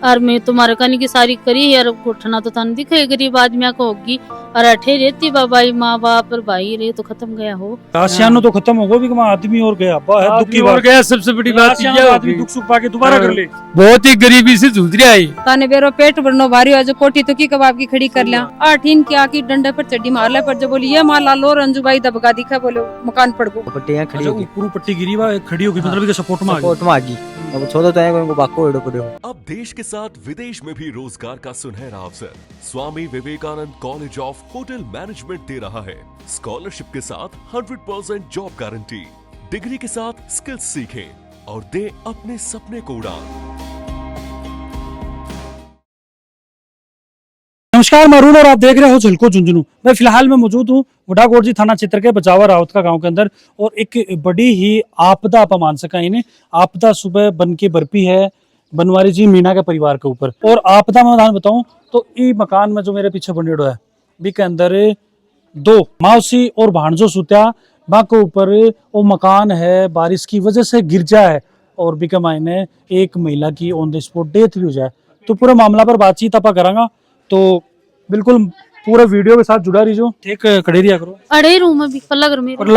और मैं तुम्हारे कनी की सारी करी यार उठना तो थाने दिखे गरीब आदमी को होगी और अठे रहती बाबाई माँ बाप और भाई रे तो खत्म गया हो आसियानो तो खत्म होगा भी आदमी और गया है दुख की बात गया। सबसे बड़ी बात ये आदमी दुख सुख पाके दोबारा कर ले। बहुत ही गरीबी से जूझ रहा है। ताने बेरो पेट भरनो भारी हो जो कोठी तो की कबाब की खड़ी कर लिया 8 इन की आकी डंडे पर चड्डी मार ले पर जो बोली ये माला लो रंजू भाई दबका दिखा बोले मकान पड़ गो पट्टियां खड़ी होगी पूरी पट्टी गिरी हुआ खड़ी होगी मतलब के सपोर्ट में आ गई अब छोड़ो तो है को बाको एडो पड़े हो। अब देश के साथ विदेश में भी रोजगार का सुनहरा अवसर Swami Vivekananda college of hotel management दे रहा है। स्कॉलरशिप के साथ 100% जॉब गारंटी, डिग्री के साथ स्किल्स सीखें और दे अपने सपने को उड़ान। नमस्कार, मैं अरुण और आप देख रहे हो झलको झुंझुनू। मैं फिलहाल में मौजूद हूँ बुढ़ागोरजी थाना क्षेत्र के बचावा रावत का गांव के अंदर और एक बड़ी ही आपदा आप मान सका इन्हें आपदा सुबह बन के बरपी है बनवारी जी मीणा के परिवार के ऊपर। और आपदा में बताऊं तो ये मकान में जो मेरे पीछे बनेड़ो है बी के अंदर दो मावसी और भाणजो सुत्या बा के ऊपर वो मकान है बारिश की वजह से गिर जाए और बी के मायने एक महिला की ऑन द स्पॉट डेथ भी हो जाए। तो पूरे मामला पर बातचीत आप करांगा तो बिल्कुल पूरा वीडियो के साथ जुड़ा रहीजो। एक खड़े रिया करो अड़े रूम में भी पल्ला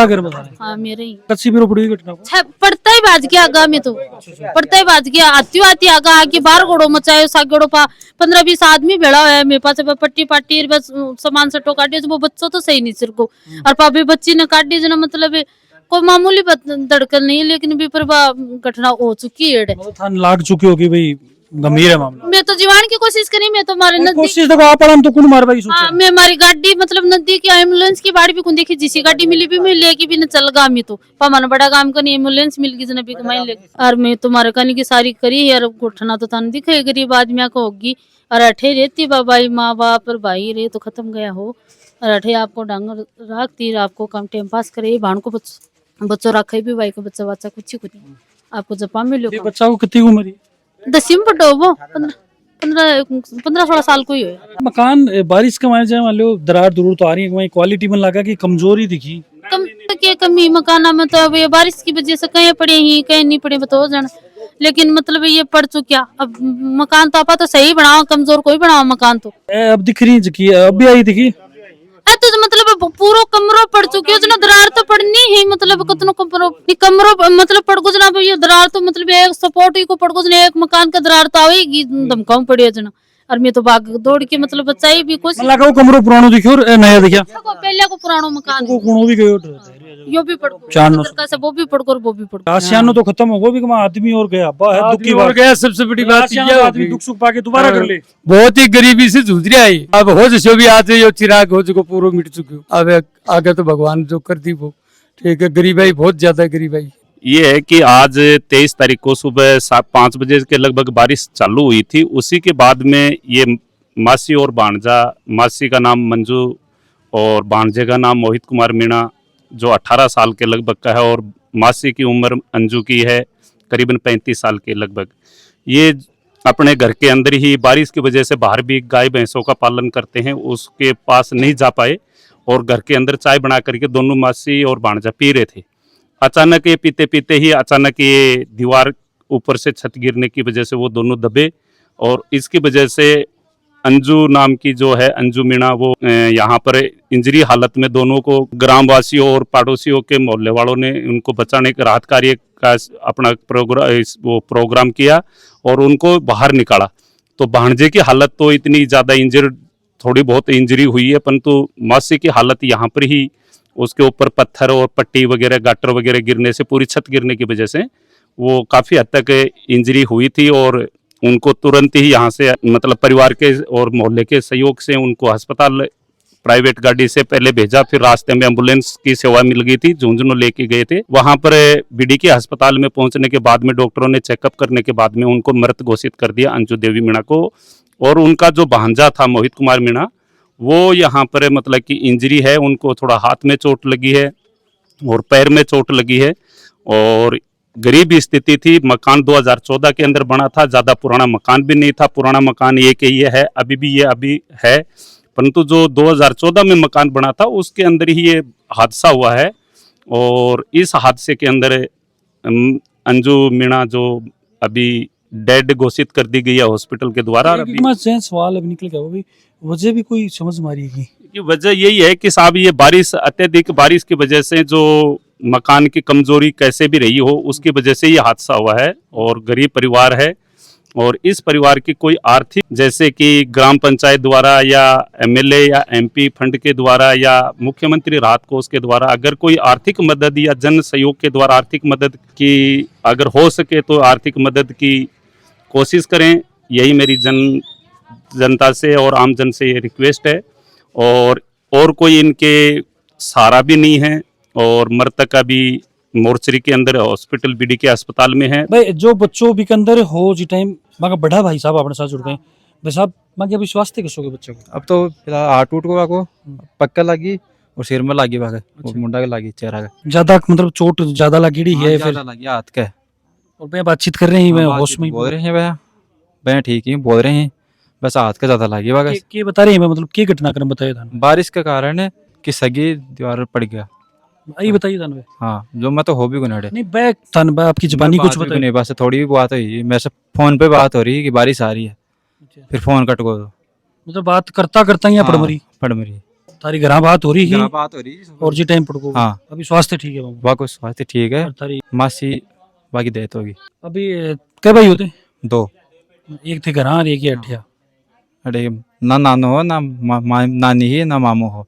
घर में हाँ मेरे ही कच्ची बिरो पड़ी घटना को पड़ता ही बाज गया आगा में तो पड़ता ही बाज गया आती आगा आके बाहर गोड़ो मचायो सागड़ो पा 15-20 आदमी भेड़ा हुआ है मेरे पास पट्टी पाटी बस सामान सट्टो काटे वो बच्चों तो सही नहीं सिर को और पापी बच्ची ने काटी जना मतलब कोई मामूली धड़कन नहीं लेकिन भी पर घटना हो चुकी है लाग चुकी होगी भाई गंभीर है मामला। मैं तो जीवन की कोशिश करी मैं तो मारे कोशिश देखो आप हम तो कौन मार भाई सोचा मैं हमारी गाड़ी मतलब नजदीक एम्बुलेंस की बाड़ी भी कौन देखी जिसी गाड़ी मिली भी मैं लेके भी न चल गा मैं तो पामाना बड़ा काम करनी एम्बुलेंस मिल गई जना भी कमाई ले और मैं तुम्हारे कनी की सारी करी यार उठना तो थाने दिखे गरीब आदमी को होगी और अठे रहती बाबाई माँ बाप और भाई रे तो खत्म गया हो और अठे आपको डांगर रखती आपको काम टाइम पास करे भाण को बच्चों रखे भी भाई को बच्चा बच्चा कुछ आपको जपा मिलो बच्चा को कितनी उम्र है 10वीं में पढ़ो वो 15-16 साल को ही है। मकान बारिश के मारे जाए मान लो दरार दूर तो आ रही है क्वालिटी में लगा कि कमजोरी दिखी कमी मकाना में तो अब ये बारिश की वजह से कहीं पड़े ही कहीं नहीं पड़े बताओ जान लेकिन मतलब ये पड़ चुका अब मकान तो आपा तो सही बनाओ कमजोर कोई बनाओ मकान तो अब दिख रही अब भी आई दिखी तो मतलब पूरा कमरो पड़ चुकी है दरार तो पड़नी ही मतलब कितनो कमरो मतलब पड़ गुजना ये दरार तो मतलब एक सपोर्ट ही को पड़ गुजने एक मकान का दरार तो आवेगी धमकाऊ पड़ी जना और मैं तो भाग दौड़ के मतलब बचाई भी कुछ लगा कमरो पुरानो दिखो और नया दिखा पहले को पुरानो मकान को कोनो भी गयो यो भी पड़ से वो भी पड़ वो भी पड़ आसियानो तो खत्म होगा भी आदमी और गया है दुख की बात गया। सबसे बड़ी बात ये आदमी दुख सुख पाके दोबारा कर ले। बहुत ही गरीबी से जूझ रहा है। अब हो जो भी आज यो चिराग हो जो पूरा मिट चुके हो अब आगे तो भगवान जो कर दी वो ठीक है। गरीबाई बहुत ज्यादा गरीबाई ये है कि आज 23 तारीख को सुबह 5 बजे के लगभग बारिश चालू हुई थी। उसी के बाद में ये मासी और भांजा, मासी का नाम मंजू और भांजे का नाम मोहित कुमार मीणा जो 18 साल के लगभग का है और मासी की उम्र अंजू की है करीबन 35 साल के लगभग। ये अपने घर के अंदर ही बारिश की वजह से बाहर भी गाय भैंसों का पालन करते हैं, उसके पास नहीं जा पाए और घर के अंदर चाय बना करके दोनों मासी और भांजा पी रहे थे। अचानक ये पीते पीते ही अचानक ये दीवार ऊपर से छत गिरने की वजह से वो दोनों दबे और इसकी वजह से अंजू नाम की जो है अंजू मीणा वो यहाँ पर इंजरी हालत में दोनों को ग्रामवासियों और पड़ोसियों के मोहल्ले वालों ने उनको बचाने के राहत कार्य का अपना प्रोग्राम किया और उनको बाहर निकाला। तो भांजे की हालत तो इतनी ज़्यादा थोड़ी बहुत इंजरी हुई है परंतु मासी की हालत यहाँ पर ही उसके ऊपर पत्थर और पट्टी वगैरह गाटर वगैरह गिरने से पूरी छत गिरने की वजह से वो काफ़ी हद तक इंजरी हुई थी और उनको तुरंत ही यहाँ से मतलब परिवार के और मोहल्ले के सहयोग से उनको अस्पताल प्राइवेट गाड़ी से पहले भेजा। फिर रास्ते में एम्बुलेंस की सेवा मिल गई थी, झुंझुनू लेके गए थे। वहाँ पर बीडीके अस्पताल में पहुँचने के बाद में डॉक्टरों ने चेकअप करने के बाद में उनको मृत घोषित कर दिया अंजू देवी मीणा को। और उनका जो भांजा था मोहित कुमार मीणा वो यहाँ पर मतलब कि इंजरी है, उनको थोड़ा हाथ में चोट लगी है और पैर में चोट लगी है और गरीब स्थिति थी। मकान 2014 के अंदर बना था, ज़्यादा पुराना मकान भी नहीं था, पुराना मकान एक ही है, अभी भी ये अभी है, परंतु जो 2014 में मकान बना था उसके अंदर ही ये हादसा हुआ है। और इस हादसे के अंदर अंजू मीणा जो अभी डेड घोषित कर दी गई है हॉस्पिटल के द्वारा। और एक अभी मैं से सवाल अभी निकल गया वो भी, वजह भी कोई समझ मारी है की वजह यही है कि साहब ये बारिश, अत्यधिक बारिश की वजह से जो मकान की कमजोरी कैसे भी रही हो उसकी वजह से ये हादसा हुआ है। और गरीब परिवार है और इस परिवार की कोई आर्थिक, जैसे कि ग्राम पंचायत द्वारा या एमएलए या एमपी फंड के द्वारा या मुख्यमंत्री राहत कोष के द्वारा अगर कोई आर्थिक मदद या जन सहयोग के द्वारा आर्थिक मदद की अगर हो सके तो आर्थिक मदद की कोशिश करें। यही मेरी जनता से और आम जन से ये रिक्वेस्ट है। और कोई इनके सहारा भी नहीं है और मृतक अभी मोर्चरी के अंदर हॉस्पिटल बीडी के अस्पताल में है। भाई जो बच्चों भी के अंदर हो जी टाइम मां बड़ा भाई साहब अपने साथ जुड़ गए भाई साहब, मां के अभी स्वास्थ्य कैसे हो गए बच्चों को? अब तो फिलहाल हाथ टूट गया को पक्का लगी और सिर में लगी भागे और मुंडा के लगी चेहरा के ज्यादा मतलब चोट ज्यादा लगेड़ी है फिर? ज्यादा लगी हाथ के। और भैया बातचीत कर रहे हैं मैं होश में ही बोल रहे हैं भैया ठीक ही बोल रहे हैं, बस हाथ के ज्यादा लगी भागे। के बता रहे हैं मैं मतलब के घटनाक्रम बताइए था बारिश के कारण है कि सगी दीवार पर पड़ गया। आई बताइए था भाई। हाँ जो मैं तो हो भी गुनाड़े नहीं बैग था भाई आपकी जबानी कुछ बताइए। नहीं बस थोड़ी भी बात हुई, मेरे से फोन पे बात हो रही है कि बारिश आ रही है, फिर फोन कट गो। मतलब बात करता करता ही पड़मरी पड़मरी तारी घरा बात हो रही है बात हो रही है और जी टाइम पड़को। हाँ अभी स्वास्थ्य ठीक है बाबू? बाकी स्वास्थ्य ठीक है, तारी मासी बाकी डेथ होगी। अभी क्या भाई होते? दो, एक थे घर और एक ही अठिया। अरे ना नानो हो ना नानी ही ना मामू हो।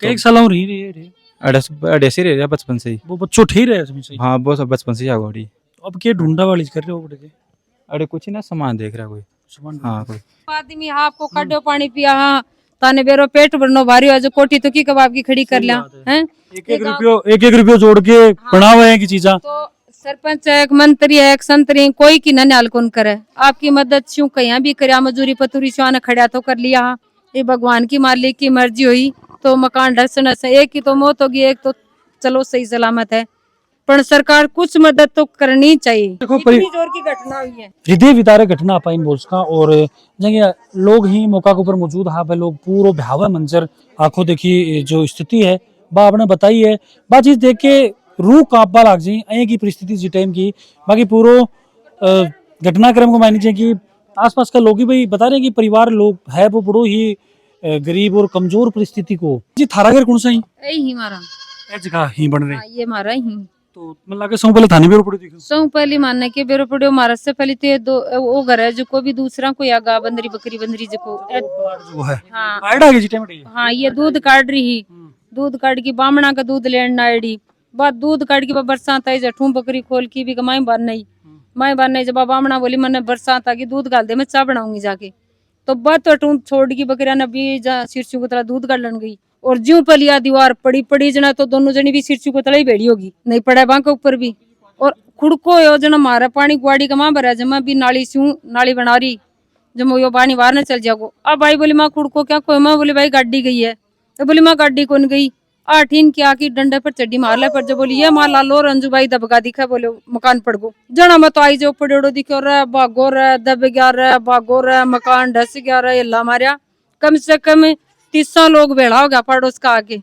एक साल और ही रहे अडेसी रह रहा बचपन से ही। वो बच्चों ठीक रहे इसमें से। हाँ वो सब बचपन से ही आगोड़ी। अब के ढूंढा वाली कर रहे हो बेटे? अरे कुछ ही ना सामान देख रहा कोई। सामान हाँ कोई आदमी आपको काटो पानी पिया हाँ ताने बेरो पेट भरनो भारी हो जो कोठी तो की कबाब की खड़ी कर लिया हैं। एक एक रुपयो जोड़ के बना हुए हैं की चीजा। तो सरपंच है, एक मंत्री है, एक संतरी है, कोई की नन्याल कौन करे आपकी मदद शू कहीं भी कर मजूरी पतूरी शुआ खड़ा तो कर लिया। ये भगवान की मालिक की मर्जी हुई तो मकान ढस नस एक की तो मौत होगी, एक तो चलो सही सलामत है, पर सरकार कुछ मदद तो करनी चाहिए। देखो इतनी जोर की घटना हुई है, हृदय विदारक घटना पाइन बोलसका और जगह लोग ही मौका के ऊपर मौजूद हाँ भाई लोग पूरा भयावह मंजर आंखों देखी जो स्थिति है बा आपने बताई है बा चीज देख के रूह कांपा लाग जी अये की परिस्थिति जी टाइम की। बाकी पूरो घटनाक्रम को मानी चाहिए कि आसपास का लोग ही भाई बता रहे हैं कि परिवार लोग है वो बड़ो ही गरीब और कमजोर परिस्थिति को जी थारा घर कौन सा ही यही हमारा जगह ही बन रहे हाँ, ये हमारा ही तो मतलब लगे सौ पहले थाने में पड़े देखो सौ पहली मानने के बेरो पड़े महाराज से पहले तो ये दो वो घर है जो को भी दूसरा को या गा बंदरी बकरी बंदरी जो जो है हाँ आइड आ गई जी टाइम हाँ ये दूध काट रही दूध काट की बामणा का दूध लेना आईडी बात दूध काट की बरसात आई जठू बकरी खोल की भी माई बार नहीं जब बामणा बोली मैंने बरसात आ गई दूध गाल दे मैं चाय बनाऊंगी जाके तो बत अटू छोड़ की बकरिया ने भी सिरसू को तरह दूध गालन गई और ज्यों पलिया दीवार पड़ी जना तो दोनों जनी भी सिरसू को तला ही बेड़ी होगी नहीं पड़ा बांक ऊपर भी और खुड़को यो जना मारा पानी गुआड़ी का मां भरा जमा भी नाली से नाली बना रही जब यो पानी बाहर न चल जाओ। अब भाई बोली माँ खुड़को क्या कोई माँ बोली भाई गाड़ी गई है तो बोली माँ गाड़ी कौन गई आठीन की आकी डंडे पर चड्डी मार ले पर जब बोली ये माँ लालो रंजू भाई दबगा दिखा बोले मकान पड़ गो जना मत आई जो पड़ेड़ो दिखो रे भागो रे दब गया रे भागो रे मकान ढस गया रे अल्लाह मारिया कम से कम 30 लोग भेड़ा हो गया पड़ोस का आके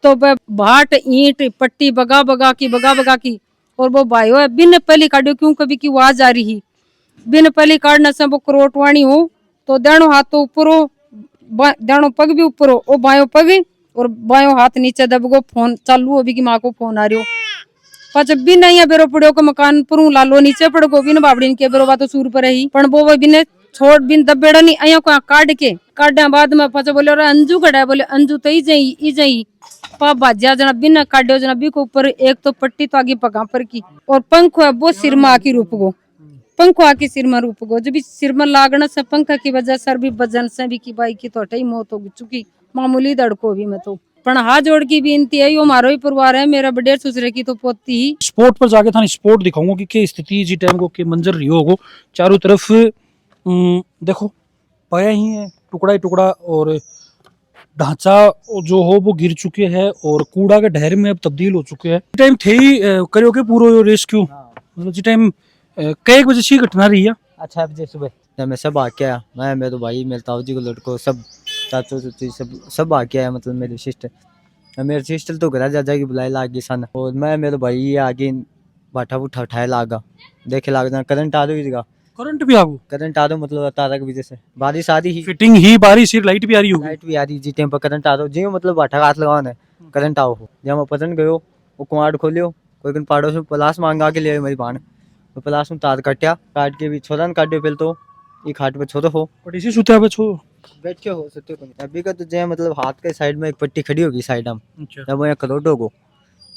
तो भाट ईंट पट्टी बगा की और वो भाई है बिन पहली काटो क्यों कभी की आवाज आ रही बिन पहली काटने से वो करोटवाणी हो तो दाणो हाथ तो ऊपर हो दाणो पग भी ऊपर हो बायो पग और बायो हाथ नीचे दबगो फोन चालू अभी की माँ को फोन आ रही हो पाच बिन यहाँ बेरो पड़ो को मकान पर लालो नीचे पड़गो बिन बाबड़ी के बेरो बात सूर पर ही पण वो बिन छोड़ बिन दबेड़ा नहीं अया को काट के काटा बाद में पाचा बोले अंजू कड़ा बोले अंजू तो ई जाई पा बाजा जना बिन काटो जना बी को ऊपर एक तो पट्टी तो आगे पगा पर की और पंखो है वो सिर में आकी रूप गो पंखो आके सिर में रूप गो जब सिर में लागने से पंखा की वजह सर भी बजन से भी की बाई की तो हटाई मौत हो चुकी मामूली दड़को भी मैं तो पण हाथ जोड़ की बेनती है यो मारो ही परिवार है मेरा बडेर ससुरे की तो पोती ही स्पोर्ट पर जाके था स्पोर्ट दिखाऊंगा कि क्या स्थिति जी टाइम को के मंजर रही होगो चारों तरफ देखो पाया ही है टुकड़ा ही टुकड़ा और ढांचा जो हो वो गिर चुके हैं और कूड़ा के ढेर में अब तब्दील हो चुके हैं टाइम थे ही करो के पूरा रेस्क्यू मतलब जी टाइम कई बजे से घटना रही है। अच्छा बजे सुबह जब मैं सब आके आया मैं तो भाई मेरे ताऊ जी को लड़को सब चाचू चाची सब आके आया मतलब मेरी सिस्टर तो घर जा की बुलाई लाग गई सन और मैं मेरे भाई आगे बाठा बुठा उठाए लागा देखे लाग करंट आ रही जगह करंट भी आ गो करंट आ दो मतलब तारा की वजह से बारिश आ रही ही फिटिंग ही बारिश ही लाइट भी आ रही होगी लाइट भी आ रही जी टाइम पर करंट आ दो जी मतलब बाठा हाथ लगाना है करंट आओ हो जब मैं पतन गयो वो कुमार खोलियो कोई कन पाड़ो से पलास मांगा के ले आयो मेरी बाण तो पलास में तार काटा काट के भी छोरा न काटियो पहले तो ये खाट पे छोड़ो हो बट इसी सुते अब छो बैठ के हो सकते हो अभी का तो जे मतलब हाथ के साइड में एक पट्टी खड़ी होगी साइड में अच्छा जब वो यहाँ करोट होगो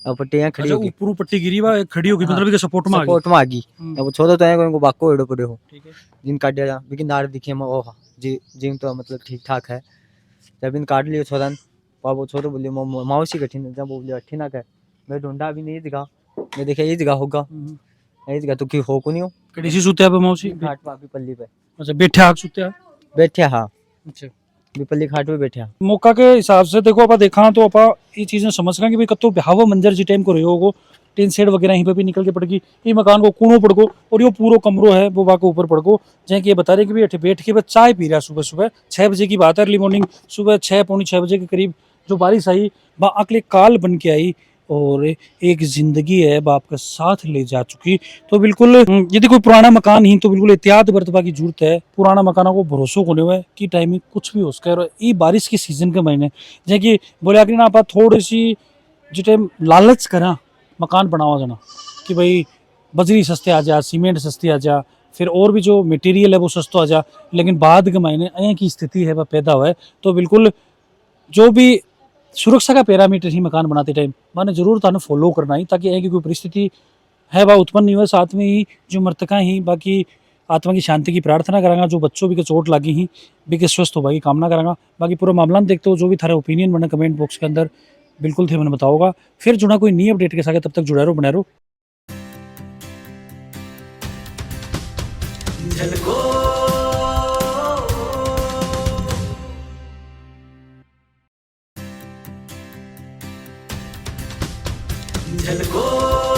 अब पट्टी यहाँ खड़ी अच्छा होगी ऊपर पट्टी गिरी हुआ खड़ी होगी मतलब कि सपोर्ट में आ गई सपोर्ट में आ गई हम्म। अब वो छोड़ो तो यहाँ को बाको एड़ो पड़े हो ठीक है जिन काट दिया लेकिन नार दिखे मैं ओह जी जिम तो मतलब ठीक ठाक है जब इन काट लियो छोरन पाप वो छोरो बोलियो माउसी कठिन जब वो बोलियो अठी ना कर मैं ढूंढा भी नहीं दिखा मैं देखा ये जगह होगा ये जगह तो की हो को नहीं हो कड़ी सी सुते अब मौसी घाट पे अभी पल्ली पे अच्छा बैठे आग सुते आ बैठे हाँ अच्छा अभी पल्ली घाट पे बैठे हाँ मौका के हिसाब से देखो आप देखा तो आप ये चीजें समझ सका कि भाई कतो ब्याह मंजर जी टाइम को रहे होगो टीन शेड वगैरह यहीं पे भी निकल के पड़गी ये मकान को कूणो पड़गो और ये पूरा कमरो है वो वाके ऊपर पड़गो जहाँ कि ये बता रहे कि भाई बैठ के बस चाय पी रहा है सुबह सुबह 6 बजे की बात है अर्ली मॉर्निंग सुबह 6 पौनी 6 बजे के करीब जो बारिश आई वह अगले काल बन के आई और एक जिंदगी है वो आपका साथ ले जा चुकी तो बिल्कुल यदि कोई पुराना मकान ही तो बिल्कुल एहतियात बरतवा की जरूरत है पुराना मकानों को भरोसों को नहीं हुआ कि टाइमिंग कुछ भी हो सके और ये बारिश के सीजन के महीने जैसे कि बोले आखिर ना आप थोड़ी सी जो टाइम लालच करा मकान बनावा जाना कि भाई बजरी सस्ते आ जा सीमेंट सस्ती आ जा फिर और भी जो मटेरियल है वो सस्ता आ जा लेकिन बाद के महीने अं की स्थिति है वह पैदा हुआ है तो बिल्कुल जो भी सुरक्षा का पैरामीटर ही मकान बनाते टाइम मैंने जरूर थाने फॉलो करना ही ताकि की कोई परिस्थिति है वह उत्पन्न नहीं हुआ साथ में ही जो मृतका ही बाकी आत्मा की शांति की प्रार्थना करांगा जो बच्चों भी के चोट लगी ही भी के स्वस्थ होगा की कामना करांगा बाकी पूरा मामला देखते हो जो भी थारा ओपिनियन बना कमेंट बॉक्स के अंदर बिल्कुल थे मैंने बताओगा फिर जुड़ा कोई नई अपडेट के साथ तब तक जुड़ा रहो बना रहो झलको